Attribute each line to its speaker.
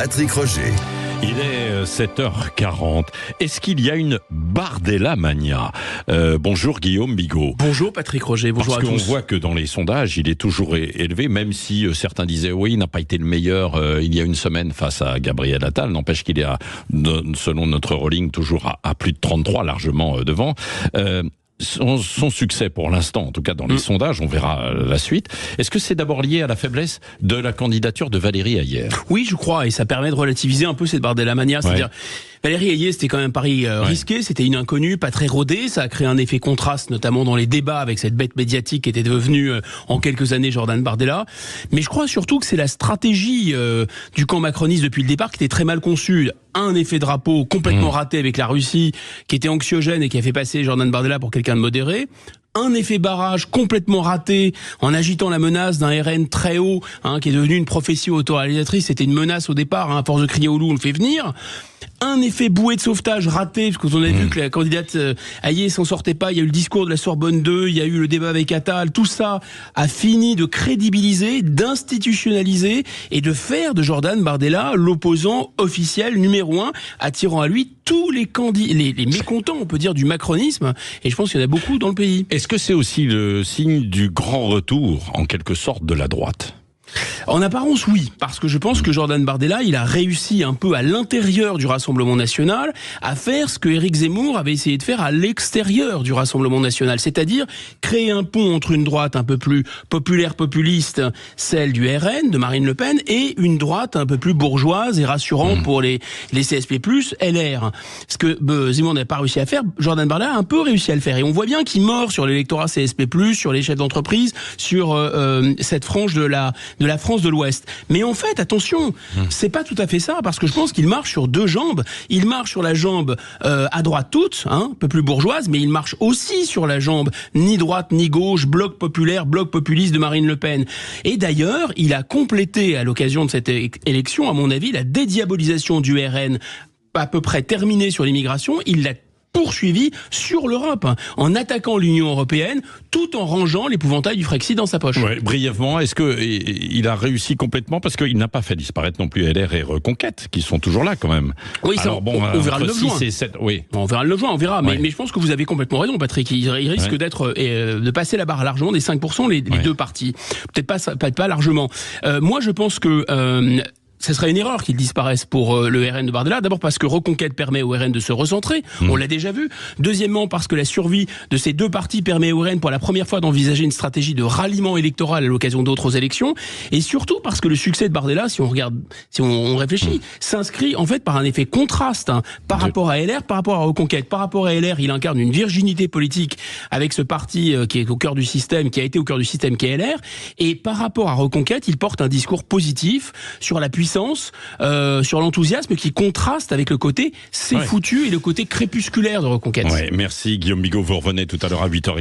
Speaker 1: Patrick Roger.
Speaker 2: Il est 7h40. Est-ce qu'il y a une Bardella mania? Bonjour Guillaume Bigot.
Speaker 3: Bonjour Patrick Roger, bonjour à tous.
Speaker 2: Parce qu'on voit que dans les sondages, il est toujours élevé, même si certains disaient oui, il n'a pas été le meilleur il y a une semaine face à Gabriel Attal. N'empêche qu'il est, selon notre rolling, toujours à plus de 33, largement devant. Son succès pour l'instant, en tout cas dans les sondages, on verra la suite. Est-ce que c'est d'abord lié à la faiblesse de la candidature de Valérie Hayer?
Speaker 3: Oui, je crois, et ça permet de relativiser un peu cette Bardella mania, c'est-à-dire Valérie Hayer, c'était quand même un pari risqué, c'était une inconnue, pas très rodée, ça a créé un effet contraste, notamment dans les débats avec cette bête médiatique qui était devenue en quelques années Jordan Bardella. Mais je crois surtout que c'est la stratégie du camp macroniste depuis le départ qui était très mal conçue. Un effet drapeau complètement raté avec la Russie, qui était anxiogène et qui a fait passer Jordan Bardella pour quelqu'un de modéré. Un effet barrage complètement raté en agitant la menace d'un RN très haut, qui est devenu une prophétie autoréalisatrice. C'était une menace au départ, à force de crier au loup, on le fait venir. Un effet bouée de sauvetage raté, parce qu'on a vu que la candidate Hayer s'en sortait pas. Il y a eu le discours de la Sorbonne 2, il y a eu le débat avec Attal. Tout ça a fini de crédibiliser, d'institutionnaliser et de faire de Jordan Bardella l'opposant officiel numéro 1, attirant à lui tous les mécontents, on peut dire, du macronisme. Et je pense qu'il y en a beaucoup dans le pays.
Speaker 2: Est-ce que c'est aussi le signe du grand retour, en quelque sorte, de la droite ?
Speaker 3: En apparence, oui, parce que je pense que Jordan Bardella, il a réussi un peu à l'intérieur du Rassemblement national à faire ce que Éric Zemmour avait essayé de faire à l'extérieur du Rassemblement national, c'est-à-dire créer un pont entre une droite un peu plus populaire, populiste, celle du RN, de Marine Le Pen, et une droite un peu plus bourgeoise et rassurante pour les CSP+, LR. Ce que Zemmour n'a pas réussi à faire, Jordan Bardella a un peu réussi à le faire. Et on voit bien qu'il mord sur l'électorat CSP+, sur les chefs d'entreprise, sur cette frange de la France de l'Ouest. Mais en fait, attention, c'est pas tout à fait ça, parce que je pense qu'il marche sur deux jambes. Il marche sur la jambe à droite toute, un peu plus bourgeoise, mais il marche aussi sur la jambe ni droite ni gauche, bloc populaire, bloc populiste de Marine Le Pen. Et d'ailleurs, il a complété à l'occasion de cette élection, à mon avis, la dédiabolisation du RN à peu près terminée sur l'immigration. Il l'a poursuivi sur l'Europe, en attaquant l'Union européenne, tout en rangeant l'épouvantail du Frexit dans sa poche.
Speaker 2: Ouais, brièvement, est-ce qu'il a réussi complètement, parce qu'il n'a pas fait disparaître non plus LR et Reconquête, qui sont toujours là quand même.
Speaker 3: Oui, ça, alors, on verra le 9 juin.
Speaker 2: 7, oui.
Speaker 3: On verra le 9 juin, on verra. Mais je pense que vous avez complètement raison, Patrick. Il risque d'être de passer la barre largement des 5%, les deux partis. Peut-être pas largement. Moi, je pense que ce serait une erreur qu'ils disparaissent pour le RN de Bardella. D'abord parce que Reconquête permet au RN de se recentrer, on l'a déjà vu. Deuxièmement parce que la survie de ces deux partis permet au RN pour la première fois d'envisager une stratégie de ralliement électoral à l'occasion d'autres élections. Et surtout parce que le succès de Bardella, si on réfléchit, s'inscrit en fait par un effet contraste par rapport à LR, par rapport à Reconquête. Par rapport à LR, il incarne une virginité politique avec ce parti qui est au cœur du système, qui a été au cœur du système qui est LR. Et par rapport à Reconquête, il porte un discours positif sur la puissance, sur l'enthousiasme qui contraste avec le côté c'est foutu et le côté crépusculaire de Reconquête.
Speaker 2: Merci Guillaume Bigot, vous revenez tout à l'heure à 8h.